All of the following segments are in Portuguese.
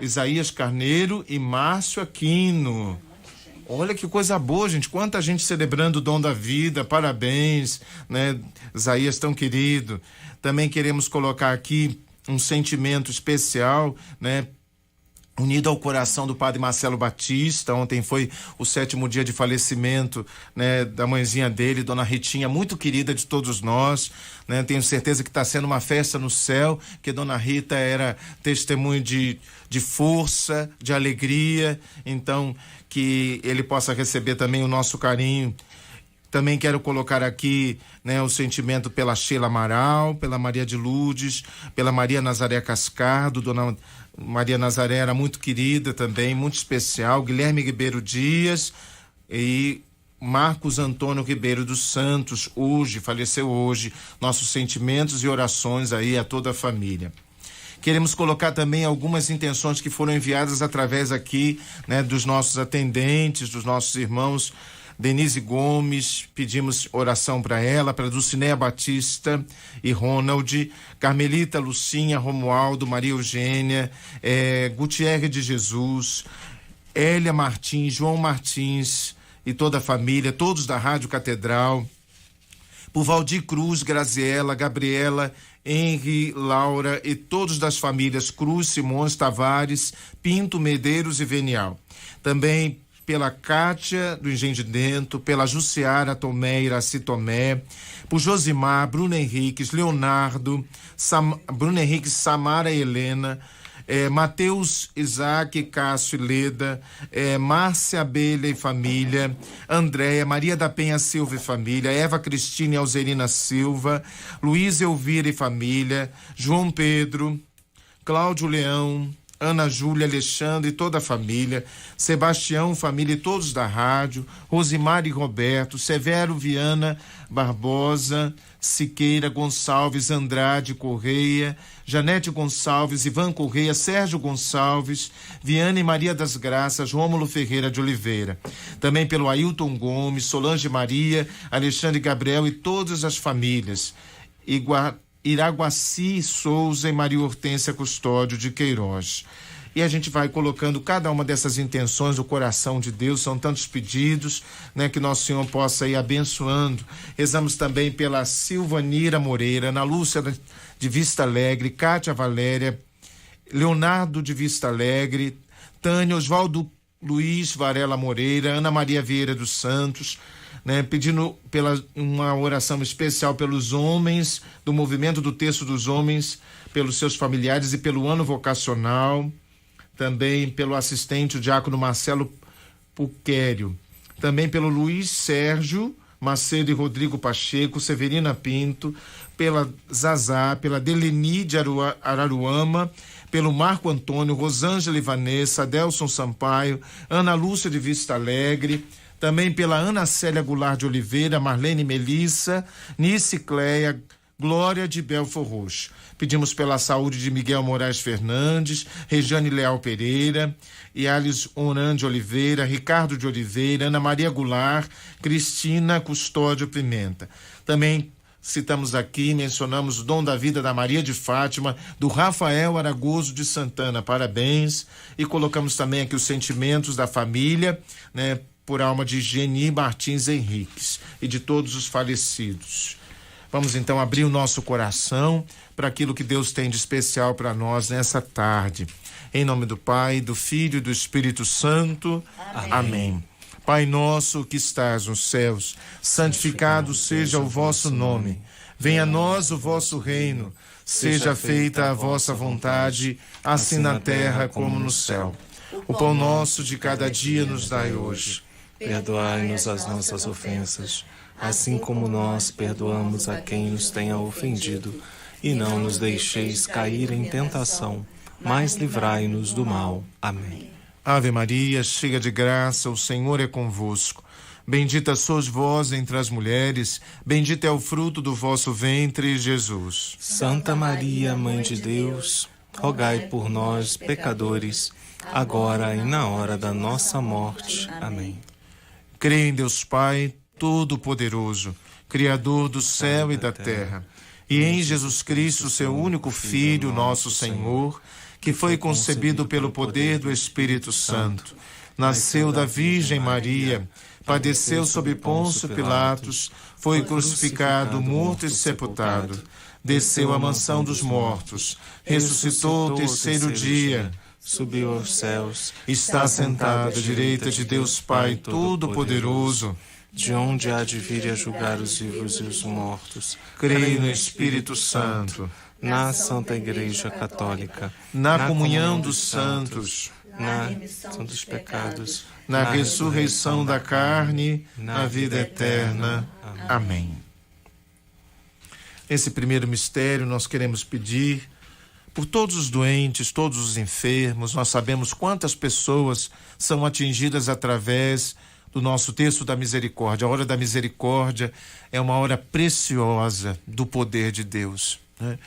Isaías Carneiro e Márcio Aquino. Olha que coisa boa, gente. Quanta gente celebrando o dom da vida. Parabéns, né? Isaías tão querido. Também queremos colocar aqui um sentimento especial, né? Unido ao coração do padre Marcelo Batista. Ontem foi o 7º dia de falecimento, né, da mãezinha dele, dona Ritinha, muito querida de todos nós, né? Tenho certeza que está sendo uma festa no céu, que dona Rita era testemunho de força, de alegria. Então, que ele possa receber também o nosso carinho. Também quero colocar aqui, né, o sentimento pela Sheila Amaral, pela Maria de Lourdes, pela Maria Nazaré Cascardo. Dona Maria Nazaré era muito querida também, muito especial. Guilherme Ribeiro Dias e Marcos Antônio Ribeiro dos Santos, faleceu hoje. Nossos sentimentos e orações aí a toda a família. Queremos colocar também algumas intenções que foram enviadas através aqui, né, dos nossos atendentes, dos nossos irmãos. Denise Gomes, pedimos oração para ela, para Dulcinéia Batista e Ronald, Carmelita, Lucinha, Romualdo, Maria Eugênia, Gutierre de Jesus, Hélia Martins, João Martins e toda a família, todos da Rádio Catedral, por Valdir Cruz, Graziela, Gabriela, Henri, Laura e todos das famílias Cruz, Simões, Tavares, Pinto, Medeiros e Venial. Também pela Cátia do Engenho de Dentro, pela Jussiara Tomé, Iraci Tomé, por Josimar, Bruno Henriques, Leonardo, Bruno Henriques, Samara e Helena, Matheus, Isaac, Cássio e Leda, Márcia Abelha e família, Andréia, Maria da Penha Silva e família, Eva Cristina e Alzerina Silva, Luiz Elvira e família, João Pedro, Cláudio Leão, Ana Júlia, Alexandre e toda a família, Sebastião, família e todos da rádio, Rosimar e Roberto, Severo Viana Barbosa, Siqueira Gonçalves, Andrade Correia, Janete Gonçalves, Ivan Correia, Sérgio Gonçalves, Viana e Maria das Graças, Rômulo Ferreira de Oliveira. Também pelo Ailton Gomes, Solange Maria, Alexandre Gabriel e todas as famílias. Iraguaci Souza e Maria Hortência Custódio de Queiroz. E a gente vai colocando cada uma dessas intenções do coração de Deus. São tantos pedidos, né, que nosso Senhor possa ir abençoando. Rezamos também pela Silvanira Moreira, Ana Lúcia de Vista Alegre, Cátia Valéria, Leonardo de Vista Alegre, Tânia, Oswaldo Luiz Varela Moreira, Ana Maria Vieira dos Santos, né, pedindo uma oração especial pelos homens, do movimento do Terço dos Homens, pelos seus familiares e pelo ano vocacional, também pelo assistente, o diácono Marcelo Puquério, também pelo Luiz Sérgio Macedo e Rodrigo Pacheco, Severina Pinto, pela Zazá, pela Deleni de Araruama, pelo Marco Antônio, Rosângela e Vanessa, Adelson Sampaio, Ana Lúcia de Vista Alegre, também pela Ana Célia Goulart de Oliveira, Marlene Melissa, Nice Cleia, Glória de Belfor Roxo. Pedimos pela saúde de Miguel Moraes Fernandes, Regiane Leal Pereira, Yales Oran de Oliveira, Ricardo de Oliveira, Ana Maria Goulart, Cristina Custódio Pimenta. Também citamos aqui, mencionamos o dom da vida da Maria de Fátima, do Rafael Aragoso de Santana, parabéns. E colocamos também aqui os sentimentos da família, né, por alma de Geni Martins Henriques e de todos os falecidos. Vamos então abrir o nosso coração para aquilo que Deus tem de especial para nós nessa tarde. Em nome do Pai, do Filho e do Espírito Santo. Amém. Amém. Pai nosso que estás nos céus, santificado seja o vosso nome. Venha a nós o vosso reino. Seja feita a vossa vontade, assim na terra como no céu. O pão nosso de cada dia nos dai hoje. Perdoai-nos as nossas ofensas, assim como nós perdoamos a quem nos tenha ofendido. E não nos deixeis cair em tentação, mas livrai-nos do mal. Amém. Ave Maria, cheia de graça, o Senhor é convosco. Bendita sois vós entre as mulheres, bendito é o fruto do vosso ventre, Jesus. Santa Maria, Mãe de Deus, rogai por nós, pecadores, agora e na hora da nossa morte. Amém. Creio em Deus Pai, Todo-Poderoso, Criador do céu e da terra, e em Jesus Cristo, seu único Filho, nosso Senhor, que foi concebido pelo poder do Espírito Santo, nasceu da Virgem Maria, padeceu sob Pôncio Pilatos, foi crucificado, morto e sepultado, desceu à mansão dos mortos, ressuscitou ao terceiro dia, subiu aos céus, está sentado à direita de Deus Pai Todo-Poderoso, de onde há de vir a julgar os vivos e os mortos. creio no Espírito Santo, Na Santa Igreja Católica, na comunhão dos santos, na remissão dos pecados, na ressurreição da carne, na vida eterna. Amém. Nesse primeiro mistério, nós queremos pedir por todos os doentes, todos os enfermos. Nós sabemos quantas pessoas são atingidas através do nosso texto da misericórdia. A hora da misericórdia é uma hora preciosa do poder de Deus, né?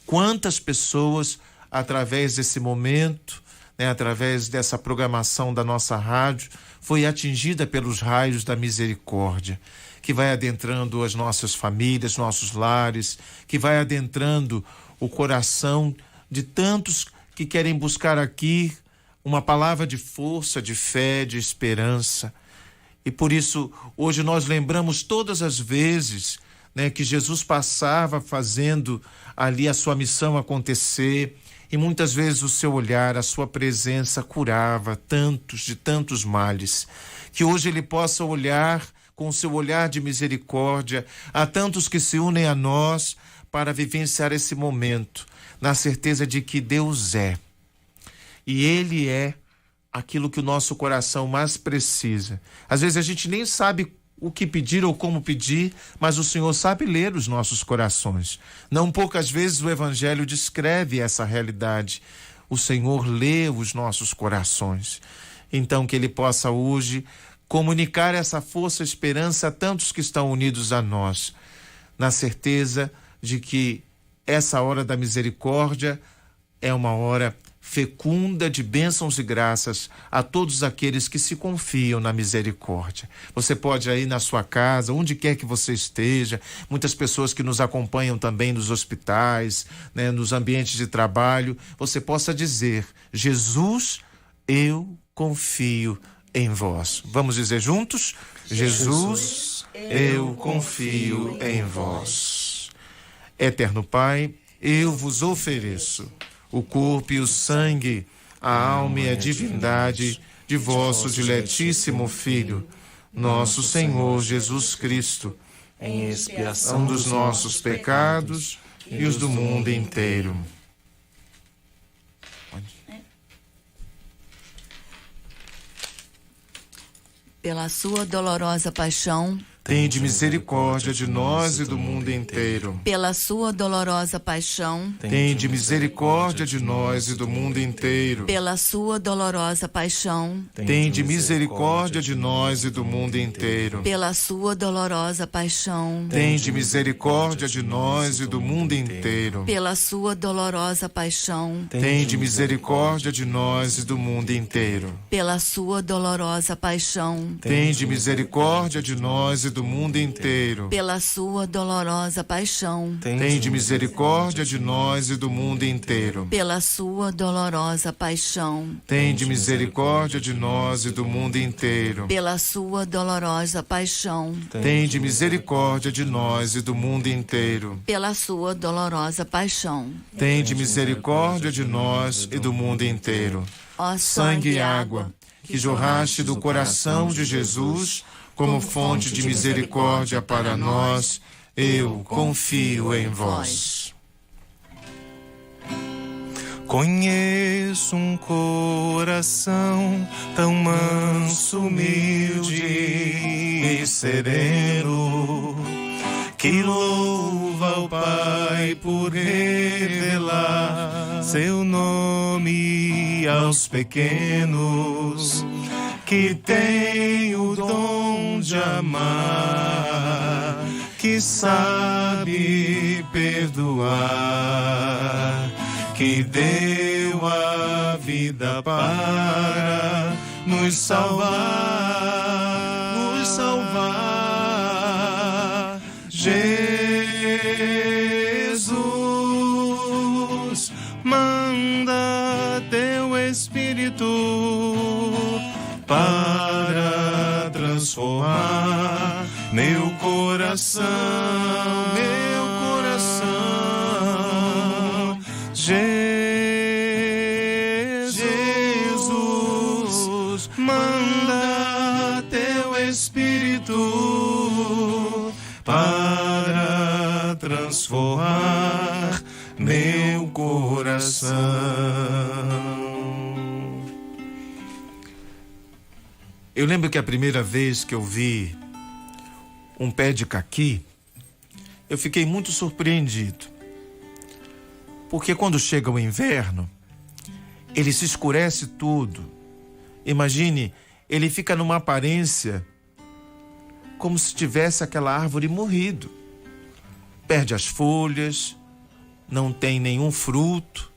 Quantas pessoas, através desse momento, né, através dessa programação da nossa rádio, foi atingida pelos raios da misericórdia, que vai adentrando as nossas famílias, nossos lares, que vai adentrando o coração de tantos que querem buscar aqui uma palavra de força, de fé, de esperança. E por isso, hoje nós lembramos todas as vezes, né, que Jesus passava fazendo ali a sua missão acontecer, e muitas vezes o seu olhar, a sua presença curava de tantos males. Que hoje ele possa olhar com o seu olhar de misericórdia a tantos que se unem a nós para vivenciar esse momento, na certeza de que Deus é. E Ele é aquilo que o nosso coração mais precisa. Às vezes a gente nem sabe o que pedir ou como pedir, mas o Senhor sabe ler os nossos corações. Não poucas vezes o Evangelho descreve essa realidade. O Senhor lê os nossos corações. Então que Ele possa hoje comunicar essa força e esperança a tantos que estão unidos a nós, na certeza de que essa hora da misericórdia é uma hora fecunda de bênçãos e graças a todos aqueles que se confiam na misericórdia. Você pode aí na sua casa, onde quer que você esteja, muitas pessoas que nos acompanham também nos hospitais, né, nos ambientes de trabalho, você possa dizer: Jesus, eu confio em vós. Vamos dizer juntos? Jesus, eu confio em vós. Eterno Pai, eu vos ofereço o corpo e o sangue, a alma e a divindade de vosso diletíssimo Filho, nosso Senhor Jesus Cristo, em expiação dos nossos pecados e os do mundo inteiro. Pela sua dolorosa paixão, tende misericórdia de nós e do mundo inteiro. Pela sua dolorosa paixão, tende misericórdia de nós e do mundo inteiro. Pela sua dolorosa paixão, tende misericórdia de nós e do mundo inteiro. Pela sua dolorosa paixão, tende misericórdia de nós e do mundo inteiro. Pela sua dolorosa paixão, tende misericórdia de nós e do mundo inteiro. Pela sua dolorosa paixão, tende misericórdia de nós e do mundo inteiro. Pela sua dolorosa paixão, tende misericórdia de nós e do mundo inteiro. Pela sua dolorosa paixão, tende misericórdia de nós e do mundo inteiro. Pela sua dolorosa paixão, tende misericórdia de nós e do mundo inteiro. Pela sua dolorosa paixão, tende misericórdia de nós e do mundo inteiro. Ó sangue e água que jorraste do coração de Jesus como fonte de misericórdia para nós, eu confio em vós. Conheço um coração tão manso, humilde e sereno, que louva o Pai por revelar seu nome aos pequenos, que tem o dom de amar, que sabe perdoar, que deu a vida para nos salvar. Jesus manda Espírito para transformar meu coração, Jesus, manda teu Espírito para transformar meu coração. Eu lembro que a primeira vez que eu vi um pé de caqui, eu fiquei muito surpreendido. Porque quando chega o inverno, ele se escurece tudo. Imagine, ele fica numa aparência como se tivesse aquela árvore morrido. Perde as folhas, não tem nenhum fruto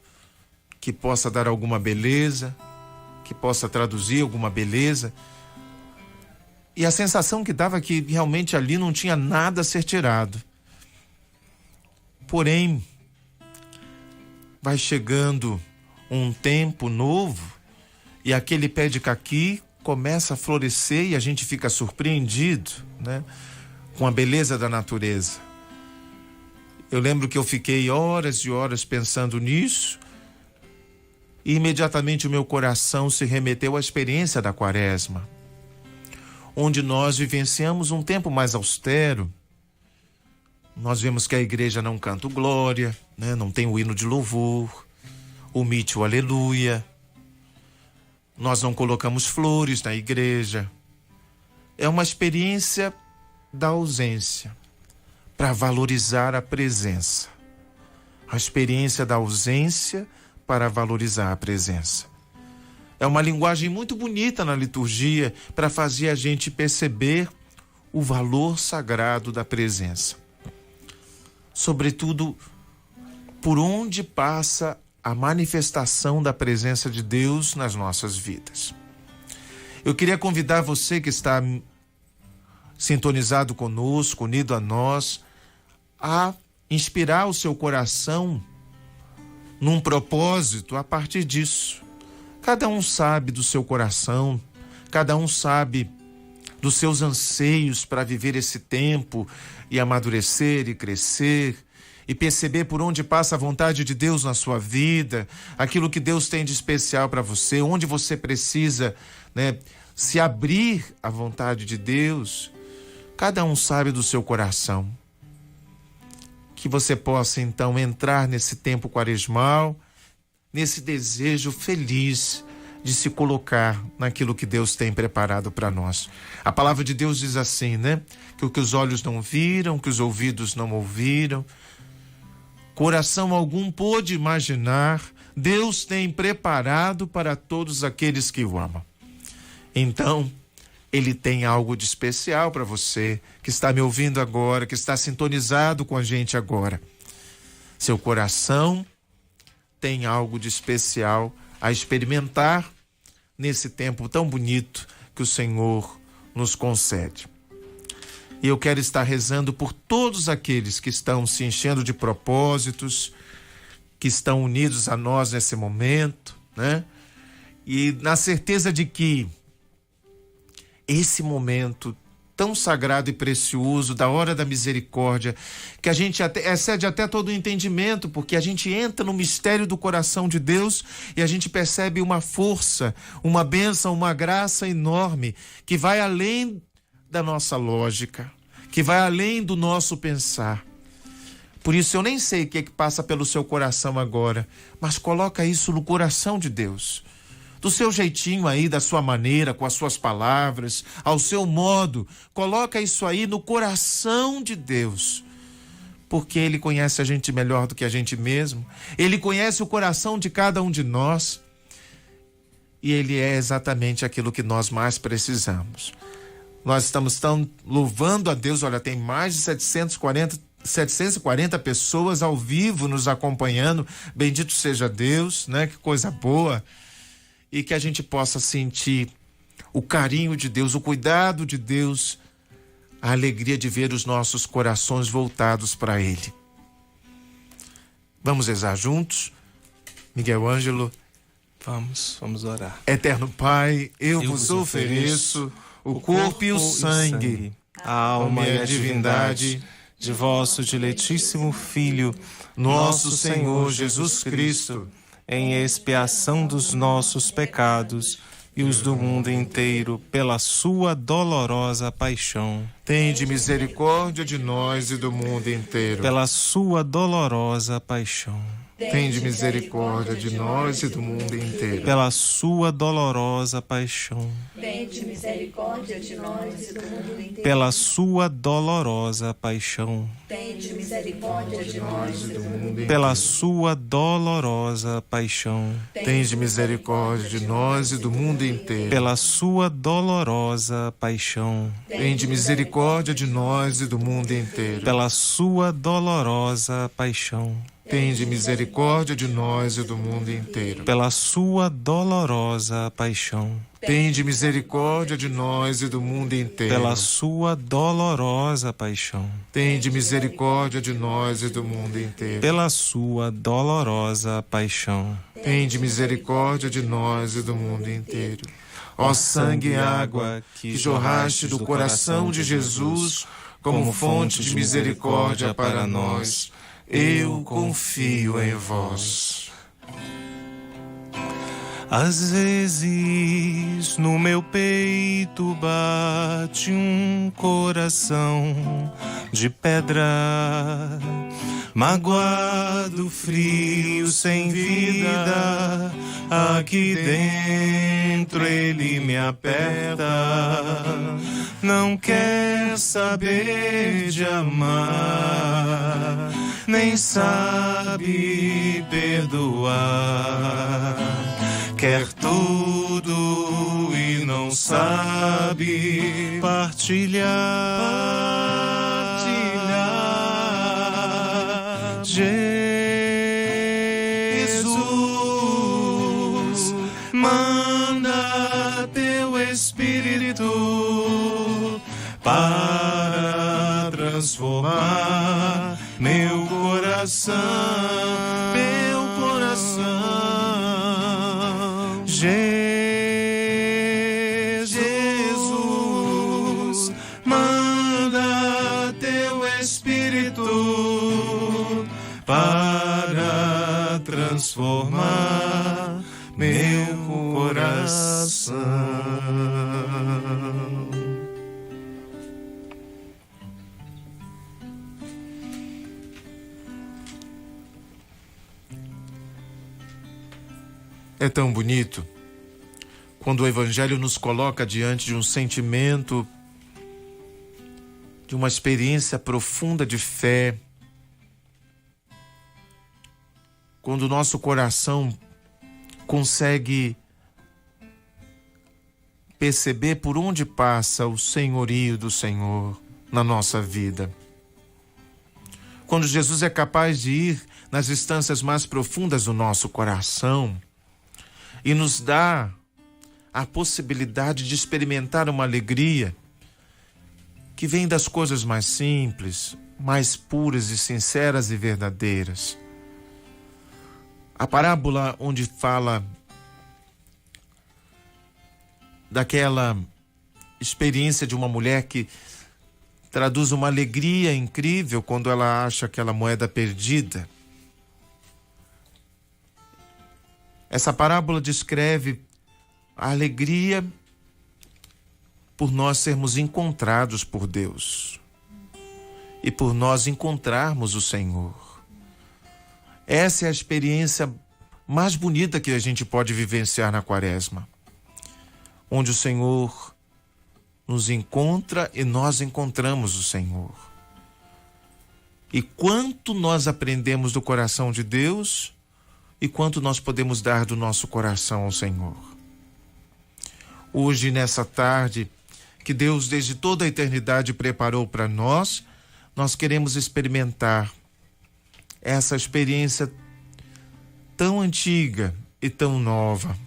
que possa dar alguma beleza, que possa traduzir alguma beleza. E a sensação que dava que realmente ali não tinha nada a ser tirado. Porém, vai chegando um tempo novo e aquele pé de caqui começa a florescer e a gente fica surpreendido, né, com a beleza da natureza. Eu lembro que eu fiquei horas e horas pensando nisso e imediatamente o meu coração se remeteu à experiência da Quaresma, onde nós vivenciamos um tempo mais austero. Nós vemos que a igreja não canta o glória, né? Não tem o hino de louvor, omite o aleluia. Nós não colocamos flores na igreja. É uma experiência da ausência, para valorizar a presença. A experiência da ausência para valorizar a presença. É uma linguagem muito bonita na liturgia para fazer a gente perceber o valor sagrado da presença. Sobretudo, por onde passa a manifestação da presença de Deus nas nossas vidas. Eu queria convidar você que está sintonizado conosco, unido a nós, a inspirar o seu coração num propósito a partir disso. Cada um sabe do seu coração, cada um sabe dos seus anseios para viver esse tempo e amadurecer e crescer e perceber por onde passa a vontade de Deus na sua vida, aquilo que Deus tem de especial para você, onde você precisa, né, se abrir à vontade de Deus. Cada um sabe do seu coração. Que você possa então entrar nesse tempo quaresmal, nesse desejo feliz de se colocar naquilo que Deus tem preparado para nós. A palavra de Deus diz assim, né? Que o que os olhos não viram, que os ouvidos não ouviram, coração algum pôde imaginar, Deus tem preparado para todos aqueles que o amam. Então, Ele tem algo de especial para você que está me ouvindo agora, que está sintonizado com a gente agora. Seu coração tem algo de especial a experimentar nesse tempo tão bonito que o Senhor nos concede. E eu quero estar rezando por todos aqueles que estão se enchendo de propósitos, que estão unidos a nós nesse momento, né? E na certeza de que esse momento tão sagrado e precioso da hora da misericórdia, que a gente excede até todo o entendimento, porque a gente entra no mistério do coração de Deus e a gente percebe uma força, uma bênção, uma graça enorme que vai além da nossa lógica, que vai além do nosso pensar. Por isso eu nem sei o que passa pelo seu coração agora, mas coloca isso no coração de Deus. Do seu jeitinho aí, da sua maneira, com as suas palavras, ao seu modo, coloca isso aí no coração de Deus. Porque Ele conhece a gente melhor do que a gente mesmo. Ele conhece o coração de cada um de nós. E Ele é exatamente aquilo que nós mais precisamos. Nós estamos tão louvando a Deus, olha, tem mais de 740 pessoas ao vivo nos acompanhando. Bendito seja Deus, né? Que coisa boa. E que a gente possa sentir o carinho de Deus, o cuidado de Deus, a alegria de ver os nossos corações voltados para Ele. Vamos rezar juntos? Miguel Ângelo Vamos orar. Eterno Pai, eu vos ofereço o corpo e o sangue, a alma e a divindade de vosso diletíssimo Filho, nosso Senhor Jesus Cristo, em expiação dos nossos pecados e os do mundo inteiro, pela sua dolorosa paixão. Tende misericórdia de nós e do mundo inteiro. Pela sua dolorosa paixão. Tende misericórdia de nós e do mundo inteiro. Pela sua dolorosa paixão. Tende misericórdia de nós e do mundo inteiro. Pela sua dolorosa paixão. Tende misericórdia de nós e do mundo inteiro. Pela sua dolorosa paixão. Tende misericórdia de nós e do mundo inteiro. Pela sua dolorosa paixão. Tende misericórdia de nós e do mundo inteiro. Pela sua dolorosa paixão. Tende misericórdia de nós e do mundo inteiro. Pela sua dolorosa paixão. Tende misericórdia de nós e do mundo inteiro. Pela sua dolorosa paixão. Tende misericórdia de nós e do mundo inteiro. Pela sua dolorosa paixão. Tende misericórdia de nós e do mundo inteiro. Ó sangue e água que jorraste do coração de Jesus como fonte de misericórdia para nós, eu confio em vós. Às vezes no meu peito bate um coração de pedra, magoado, frio, sem vida. Aqui dentro ele me aperta, não quer saber de amar, nem sabe perdoar. Quer tudo e não sabe partilhar. Jesus, manda teu Espírito para transformar meu coração, Jesus, manda teu Espírito para transformar meu coração. É tão bonito quando o Evangelho nos coloca diante de um sentimento, de uma experiência profunda de fé, quando o nosso coração consegue perceber por onde passa o senhorio do Senhor na nossa vida. Quando Jesus é capaz de ir nas instâncias mais profundas do nosso coração e nos dá a possibilidade de experimentar uma alegria que vem das coisas mais simples, mais puras e sinceras e verdadeiras. A parábola onde fala daquela experiência de uma mulher que traduz uma alegria incrível quando ela acha aquela moeda perdida. Essa parábola descreve a alegria por nós sermos encontrados por Deus e por nós encontrarmos o Senhor. Essa é a experiência mais bonita que a gente pode vivenciar na Quaresma, onde o Senhor nos encontra e nós encontramos o Senhor. E quanto nós aprendemos do coração de Deus e quanto nós podemos dar do nosso coração ao Senhor. Hoje, nessa tarde, que Deus desde toda a eternidade preparou para nós, nós queremos experimentar essa experiência tão antiga e tão nova,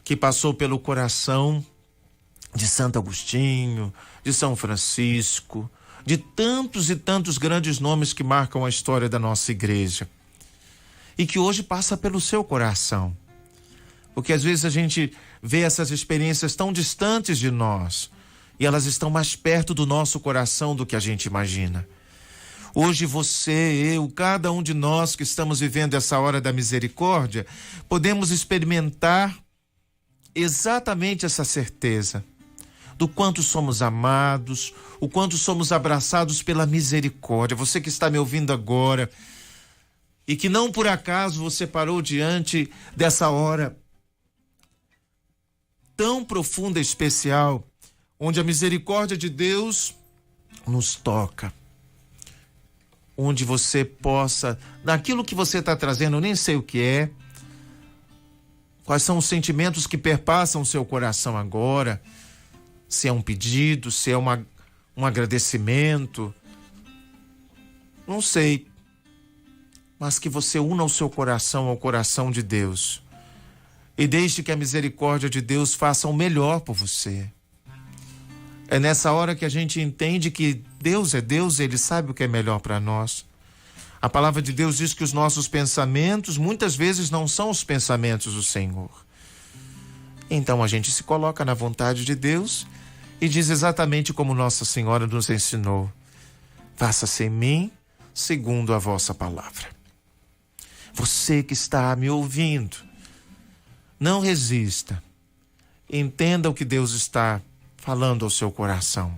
que passou pelo coração de Santo Agostinho, de São Francisco, de tantos e tantos grandes nomes que marcam a história da nossa igreja. e que hoje passa pelo seu coração. Porque às vezes a gente vê essas experiências tão distantes de nós e elas estão mais perto do nosso coração do que a gente imagina. Hoje você, eu, cada um de nós que estamos vivendo essa hora da misericórdia, podemos experimentar exatamente essa certeza do quanto somos amados, o quanto somos abraçados pela misericórdia. Você que está me ouvindo agora e que não por acaso você parou diante dessa hora tão profunda e especial, onde a misericórdia de Deus nos toca, onde você possa, naquilo que você está trazendo, eu nem sei o que é, quais são os sentimentos que perpassam o seu coração agora, se é um pedido, se é um agradecimento, não sei, mas que você una o seu coração ao coração de Deus e deixe que a misericórdia de Deus faça o melhor por você. É nessa hora que a gente entende que Deus é Deus, Ele sabe o que é melhor para nós. A palavra de Deus diz que os nossos pensamentos muitas vezes não são os pensamentos do Senhor. Então a gente se coloca na vontade de Deus e diz exatamente como Nossa Senhora nos ensinou: faça-se em mim segundo a vossa palavra. Você que está me ouvindo, não resista. Entenda o que Deus está falando ao seu coração.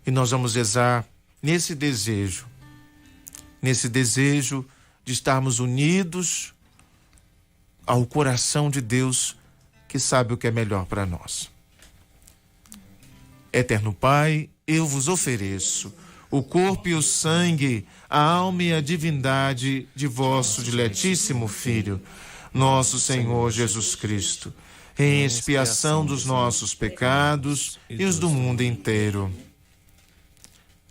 E nós vamos rezar nesse desejo de estarmos unidos ao coração de Deus, que sabe o que é melhor para nós. Eterno Pai, eu vos ofereço o corpo e o sangue, a alma e a divindade de vosso diletíssimo Filho, nosso Senhor Jesus Cristo, em expiação dos nossos pecados e os do mundo inteiro.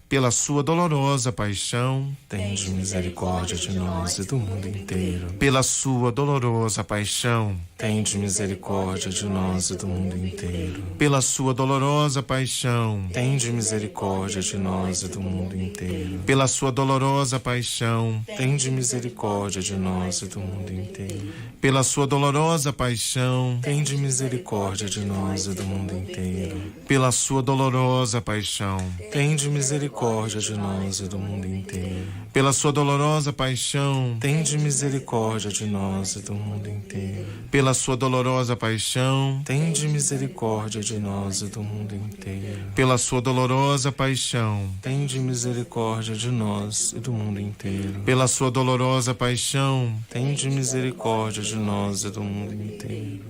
Pela sua dolorosa paixão, tende misericórdia de nós e do mundo inteiro. Pela sua dolorosa paixão, tende misericórdia de nós e do mundo inteiro. Pela sua dolorosa paixão, tende misericórdia de nós e do mundo inteiro. Pela sua dolorosa paixão, tende misericórdia de nós e do mundo inteiro. Pela sua dolorosa paixão, tende misericórdia de nós e do mundo inteiro. Pela sua dolorosa paixão, tende misericórdia de nós e do mundo inteiro. Pela sua dolorosa paixão, tende misericórdia de nós e do mundo inteiro. Pela sua dolorosa paixão, tende misericórdia de nós e do mundo inteiro. Pela sua dolorosa paixão, tende misericórdia de nós e do mundo inteiro. Pela sua dolorosa paixão, tende misericórdia de nós e do mundo inteiro.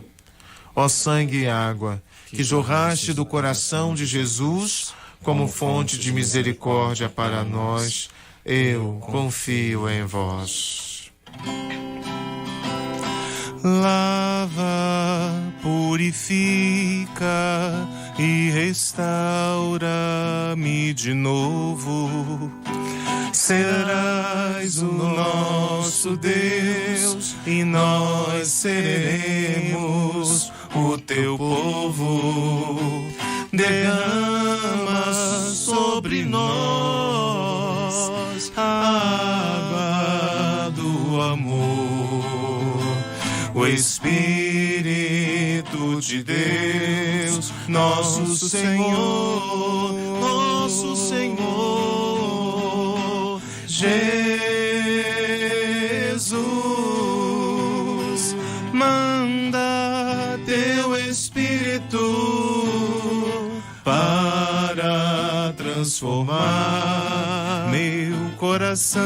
Ó sangue e água, que jorraste do coração de Jesus como fonte de misericórdia para nós, eu confio em vós. Lava, purifica e restaura-me de novo. Serás o nosso Deus e nós seremos o teu povo. Derrama sobre nós a água do amor, o Espírito de Deus, nosso Senhor, Jesus, manda teu Espírito para transformar meu coração,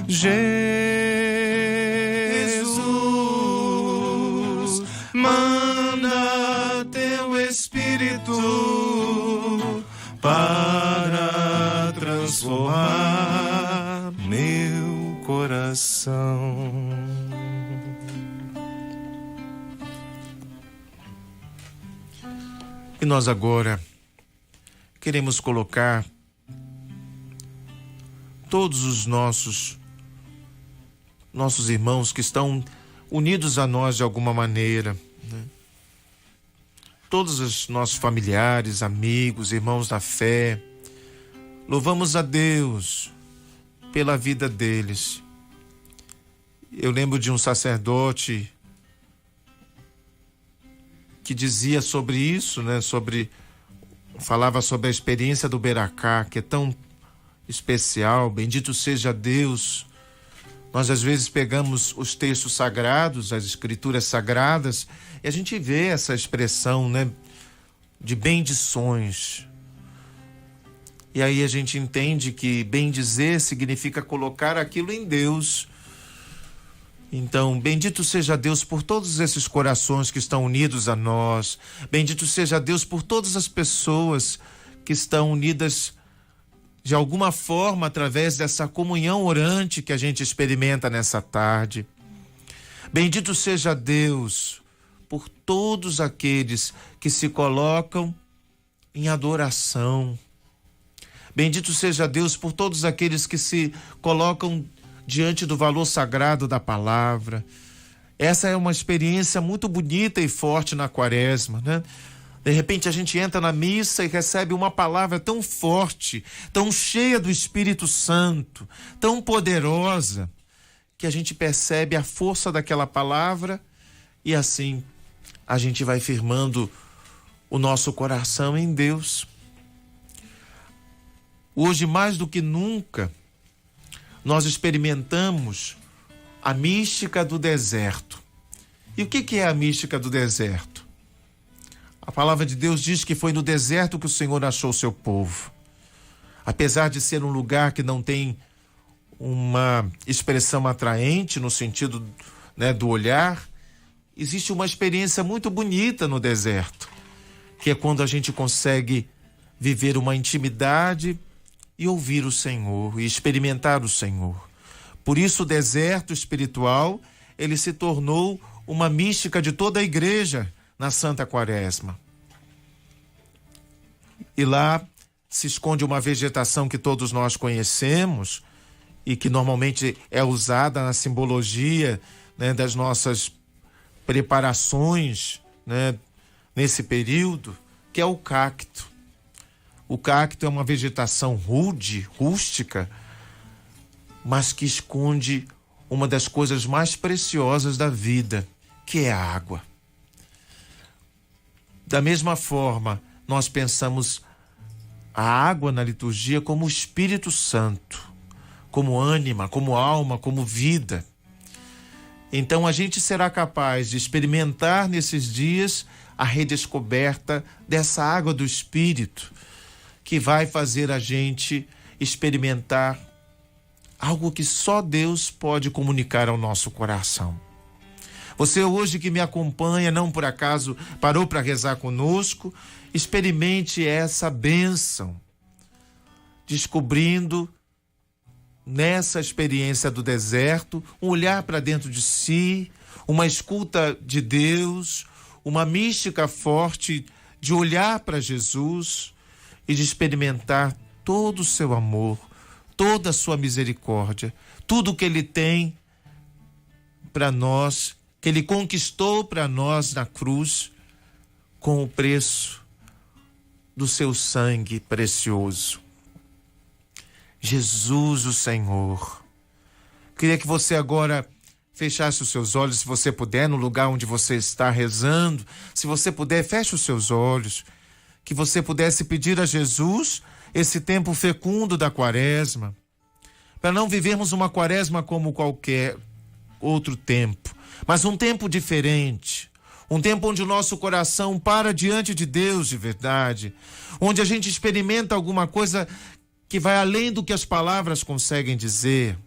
Jesus, manda teu Espírito para transformar meu coração. E nós agora queremos colocar todos os nossos irmãos que estão unidos a nós de alguma maneira, né? Todos os nossos familiares, amigos, irmãos da fé, Louvamos a Deus pela vida deles. Eu lembro de um sacerdote que dizia sobre isso, né? Falava sobre a experiência do Beracá, que é tão especial. Bendito seja Deus. Nós às vezes pegamos os textos sagrados, as escrituras sagradas, e a gente vê essa expressão, né, de bendições. E aí a gente entende que bendizer significa colocar aquilo em Deus. Então, bendito seja Deus por todos esses corações que estão unidos a nós. Bendito seja Deus por todas as pessoas que estão unidas de alguma forma através dessa comunhão orante que a gente experimenta nessa tarde. Bendito seja Deus por todos aqueles que se colocam em adoração. Bendito seja Deus por todos aqueles que se colocam diante do valor sagrado da palavra. Essa é uma experiência muito bonita e forte na Quaresma, né? De repente a gente entra na missa e recebe uma palavra tão forte, tão cheia do Espírito Santo, tão poderosa, que a gente percebe a força daquela palavra e assim a gente vai firmando o nosso coração em Deus. Hoje, mais do que nunca, nós experimentamos a mística do deserto. E o que é a mística do deserto? A palavra de Deus diz que foi no deserto que o Senhor achou o seu povo. Apesar de ser um lugar que não tem uma expressão atraente no sentido, né, do olhar, existe uma experiência muito bonita no deserto, que é quando a gente consegue viver uma intimidade e ouvir o Senhor e experimentar o Senhor. Por isso o deserto espiritual, ele se tornou uma mística de toda a igreja na Santa Quaresma. E lá se esconde uma vegetação que todos nós conhecemos e que normalmente é usada na simbologia, né, das nossas preparações, né, nesse período, que é o cacto. O cacto é uma vegetação rude, rústica, mas que esconde uma das coisas mais preciosas da vida, que é a água. Da mesma forma, nós pensamos a água na liturgia como o Espírito Santo, como ânima, como alma, como vida. Então a gente será capaz de experimentar nesses dias a redescoberta dessa água do Espírito, que vai fazer a gente experimentar algo que só Deus pode comunicar ao nosso coração. Você hoje que me acompanha, não por acaso parou para rezar conosco, experimente essa bênção, descobrindo nessa experiência do deserto um olhar para dentro de si, uma escuta de Deus, uma mística forte de olhar para Jesus e de experimentar todo o seu amor, toda a sua misericórdia, tudo que Ele tem para nós, que Ele conquistou para nós na cruz, com o preço do seu sangue precioso. Jesus, o Senhor. Queria que você agora fechasse os seus olhos, se você puder, no lugar onde você está rezando. Se você puder, feche os seus olhos. Que você pudesse pedir a Jesus esse tempo fecundo da Quaresma, para não vivermos uma Quaresma como qualquer outro tempo, mas um tempo diferente, um tempo onde o nosso coração para diante de Deus de verdade, onde a gente experimenta alguma coisa que vai além do que as palavras conseguem dizer,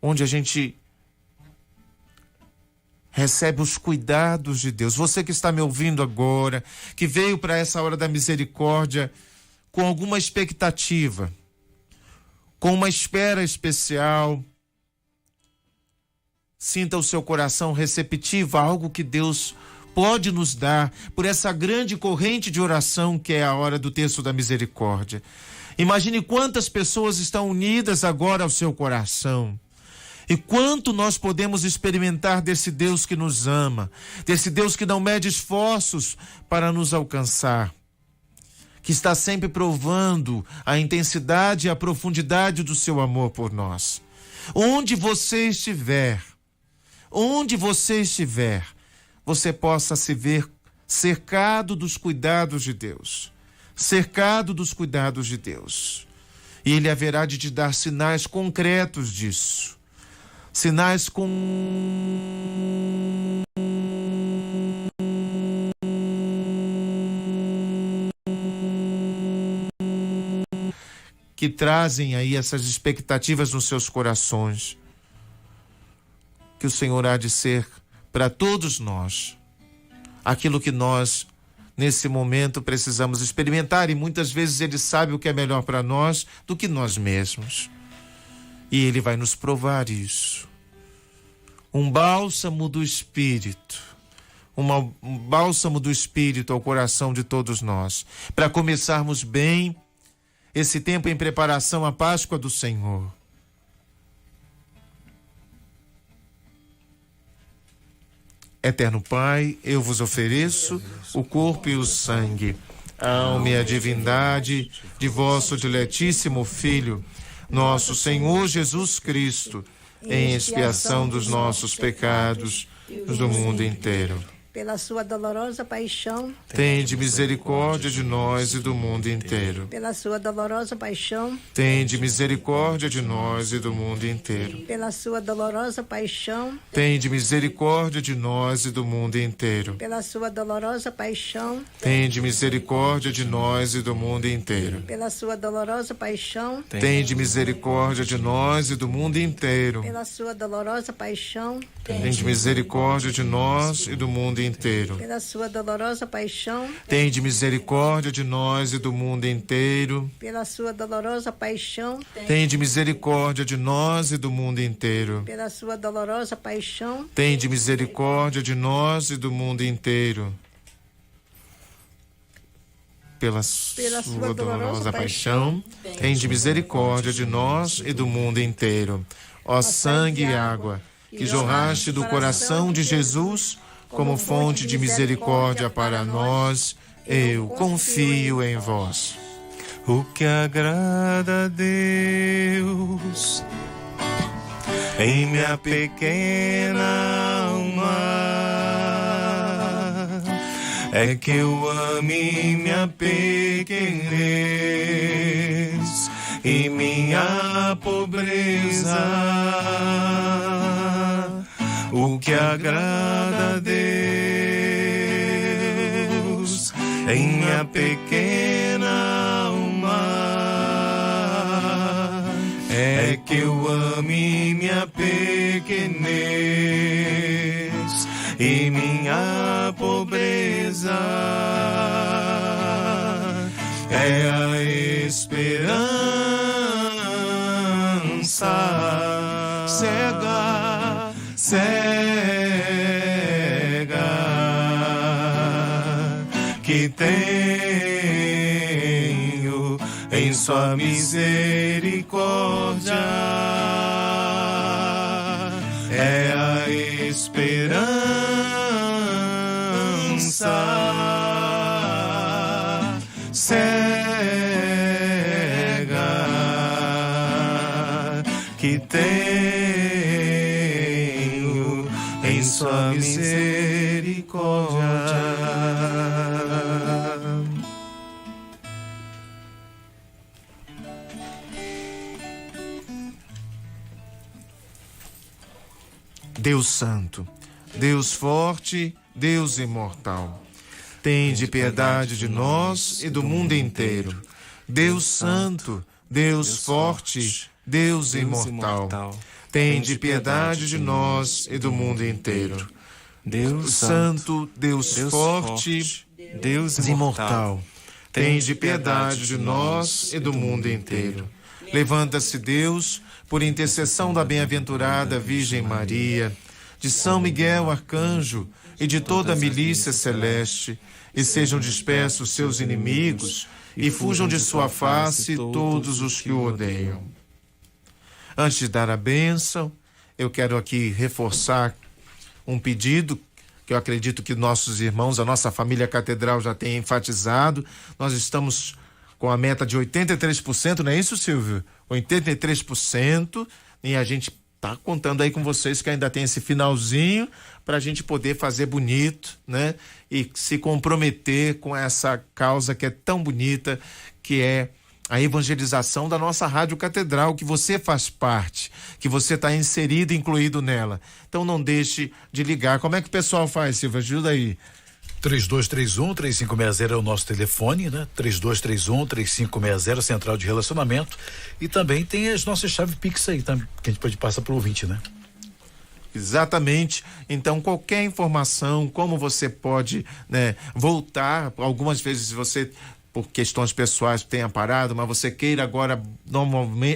onde a gente recebe os cuidados de Deus. Você que está me ouvindo agora, que veio para essa hora da misericórdia com alguma expectativa, com uma espera especial, sinta o seu coração receptivo a algo que Deus pode nos dar por essa grande corrente de oração que é a hora do terço da misericórdia. Imagine quantas pessoas estão unidas agora ao seu coração. E quanto nós podemos experimentar desse Deus que nos ama, desse Deus que não mede esforços para nos alcançar. que está sempre provando a intensidade e a profundidade do seu amor por nós. Onde você estiver, você possa se ver cercado dos cuidados de Deus. Cercado dos cuidados de Deus. E Ele haverá de te dar sinais concretos disso. Sinais que trazem aí essas expectativas nos seus corações. Que o Senhor há de ser para todos nós aquilo que nós nesse momento precisamos experimentar, e muitas vezes Ele sabe o que é melhor para nós do que nós mesmos. E Ele vai nos provar isso. Um bálsamo do Espírito. Um bálsamo do Espírito ao coração de todos nós. Para começarmos bem esse tempo em preparação à Páscoa do Senhor. Eterno Pai, eu vos ofereço o corpo e o sangue, a alma e a divindade de vosso diletíssimo Filho, nosso Senhor Jesus Cristo, em expiação dos nossos pecados e do mundo inteiro. Pela sua dolorosa paixão, tende misericórdia de nós e do mundo inteiro. Pela sua dolorosa paixão, tende misericórdia de nós e do mundo inteiro. Pela sua dolorosa paixão, tende misericórdia de nós e do mundo inteiro. Pela sua dolorosa paixão, tende misericórdia de nós e do mundo inteiro. Pela sua dolorosa paixão, tende misericórdia de nós e do mundo inteiro. Pela sua dolorosa paixão, tende misericórdia de nós e do mundo inteiro. Pela sua dolorosa paixão, tende misericórdia de nós e do mundo inteiro. Pela sua dolorosa paixão, tende misericórdia de nós e do mundo inteiro. Pela sua dolorosa paixão, tende misericórdia de nós e do mundo inteiro. Pela sua dolorosa paixão, tende misericórdia de nós e do mundo inteiro. Ó sangue e água, que jorraste do coração de Jesus como fonte de misericórdia para nós, eu confio em vós. O que agrada a Deus em minha pequena alma é que eu ame minha pequenez e minha pobreza. O que agrada a Deus em minha pequena alma é que eu ame minha pequenez e minha pobreza. É a esperança cega que tenho em sua misericórdia. É a esperança cega que tenho em sua misericórdia. Deus Santo, Deus Forte, Deus Imortal, tende piedade de nós e do mundo inteiro. Deus Santo, Deus Forte, Deus Imortal, tende piedade de nós e do mundo inteiro. Deus Santo, Deus Forte, Deus Imortal, tende piedade de nós e do mundo inteiro. Levanta-se Deus, por intercessão da bem-aventurada Virgem Maria, de São Miguel Arcanjo e de toda a milícia celeste, e sejam dispersos seus inimigos, e fujam de sua face todos os que o odeiam. Antes de dar a bênção, eu quero aqui reforçar um pedido que eu acredito que nossos irmãos, a nossa família catedral já tem enfatizado. Nós estamos com a meta de 83%, não é isso, Silvio? 83%, e a gente tá contando aí com vocês que ainda tem esse finalzinho para a gente poder fazer bonito, né? E se comprometer com essa causa que é tão bonita, que é a evangelização da nossa Rádio Catedral, que você faz parte, que você está inserido, incluído nela. Então não deixe de ligar. Como é que o pessoal faz, Silvio? Ajuda aí. 3231-3560 é o nosso telefone, né? 3231-3560, central de relacionamento. E também tem as nossas chaves Pix aí, que a gente pode passar pro ouvinte, né? Exatamente. Então, qualquer informação, como você pode, né, voltar, algumas vezes você, por questões pessoais, tenha parado, mas você queira agora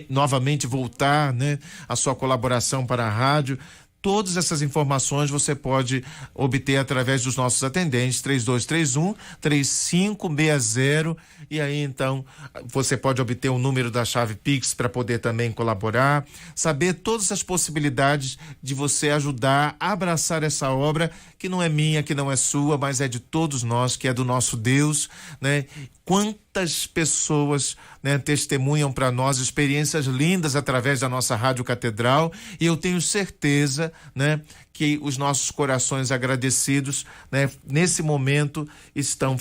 novamente voltar, né, a sua colaboração para a rádio. Todas essas informações você pode obter através dos nossos atendentes, 3231-3560, e aí então você pode obter o número da chave Pix para poder também colaborar, saber todas as possibilidades de você ajudar a abraçar essa obra que não é minha, que não é sua, mas é de todos nós, que é do nosso Deus, né? Quantas pessoas, né, testemunham para nós experiências lindas através da nossa Rádio Catedral, e eu tenho certeza, né, que os nossos corações agradecidos, né, nesse momento estão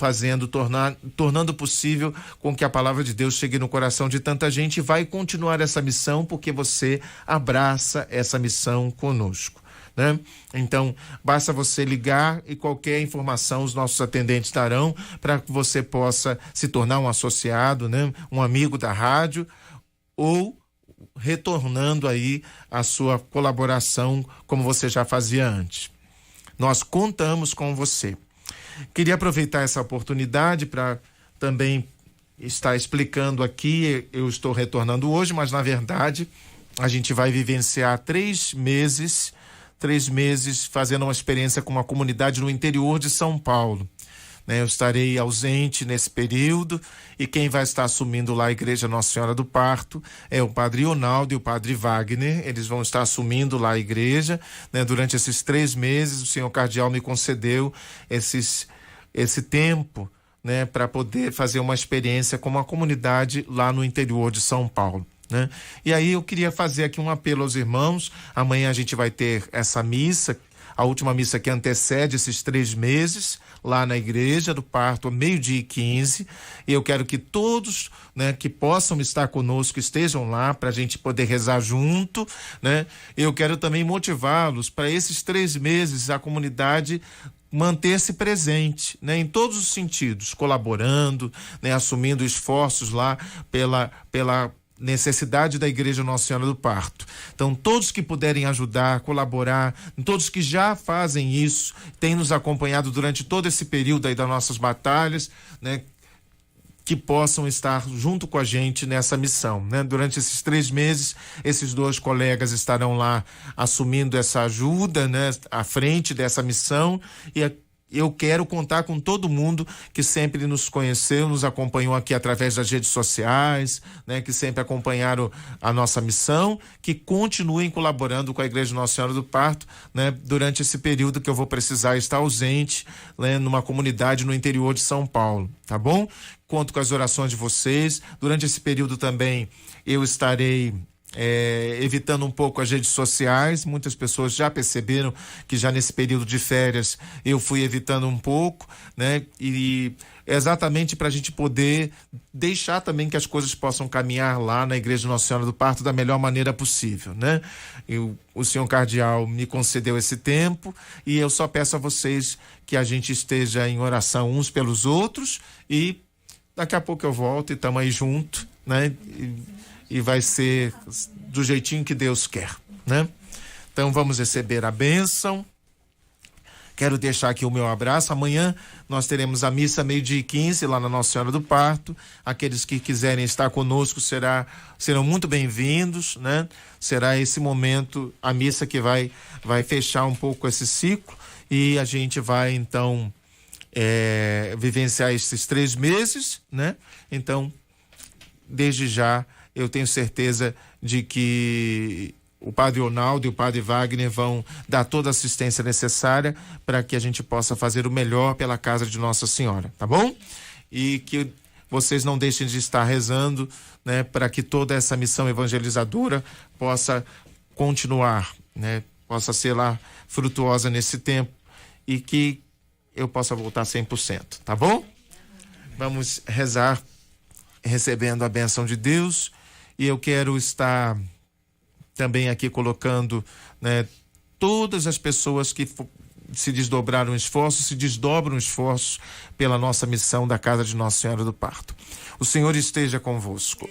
tornando possível com que a palavra de Deus chegue no coração de tanta gente, e vai continuar essa missão porque você abraça essa missão conosco, né? Então, basta você ligar e qualquer informação os nossos atendentes darão para que você possa se tornar um associado, né? Um amigo da rádio, ou retornando aí a sua colaboração como você já fazia antes. Nós contamos com você. Queria aproveitar essa oportunidade para também estar explicando aqui, eu estou retornando hoje, mas na verdade a gente vai vivenciar 3 meses fazendo uma experiência com uma comunidade no interior de São Paulo, né? Eu estarei ausente nesse período, e quem vai estar assumindo lá a Igreja Nossa Senhora do Parto é o Padre Ronaldo e o Padre Wagner. Eles vão estar assumindo lá a igreja, né? Durante esses 3 meses, o senhor cardeal me concedeu esse tempo, né, para poder fazer uma experiência com uma comunidade lá no interior de São Paulo, né? E aí eu queria fazer aqui um apelo aos irmãos. Amanhã a gente vai ter essa missa, a última missa que antecede esses 3 meses, lá na Igreja do Parto, 12:15, e eu quero que todos, né, que possam estar conosco estejam lá para a gente poder rezar junto, né? Eu quero também motivá-los para esses 3 meses a comunidade manter-se presente, né, em todos os sentidos, colaborando, né, assumindo esforços lá pela necessidade da Igreja Nossa Senhora do Parto. Então, todos que puderem ajudar, colaborar, todos que já fazem isso, têm nos acompanhado durante todo esse período aí das nossas batalhas, né, que possam estar junto com a gente nessa missão, né? Durante esses 3 meses, esses 2 colegas estarão lá assumindo essa ajuda, né, à frente dessa missão, e eu quero contar com todo mundo que sempre nos conheceu, nos acompanhou aqui através das redes sociais, né, que sempre acompanharam a nossa missão, que continuem colaborando com a Igreja Nossa Senhora do Parto, né, durante esse período que eu vou precisar estar ausente, né, numa comunidade no interior de São Paulo, tá bom? Conto com as orações de vocês. Durante esse período também eu estarei evitando um pouco as redes sociais. Muitas pessoas já perceberam que já nesse período de férias eu fui evitando um pouco, né? E exatamente para a gente poder deixar também que as coisas possam caminhar lá na Igreja Nossa Senhora do Parto da melhor maneira possível, né? O senhor cardeal me concedeu esse tempo, e eu só peço a vocês que a gente esteja em oração uns pelos outros, e daqui a pouco eu volto e estamos aí junto, né? E vai ser do jeitinho que Deus quer, né? Então vamos receber a bênção. Quero deixar aqui o meu abraço. Amanhã nós teremos a missa 12:15 lá na Nossa Senhora do Parto. Aqueles que quiserem estar conosco serão muito bem-vindos, né? Será esse momento, a missa que vai fechar um pouco esse ciclo, e a gente vai então vivenciar esses 3 meses, né? Então, desde já, eu tenho certeza de que o Padre Ronaldo e o Padre Wagner vão dar toda a assistência necessária para que a gente possa fazer o melhor pela casa de Nossa Senhora, tá bom? E que vocês não deixem de estar rezando, né, para que toda essa missão evangelizadora possa continuar, né, possa ser lá frutuosa nesse tempo e que eu possa voltar 100%, tá bom? Vamos rezar recebendo a bênção de Deus, e eu quero estar também aqui colocando, né, todas as pessoas que se desdobram esforços pela nossa missão da casa de Nossa Senhora do Parto. O Senhor esteja convosco.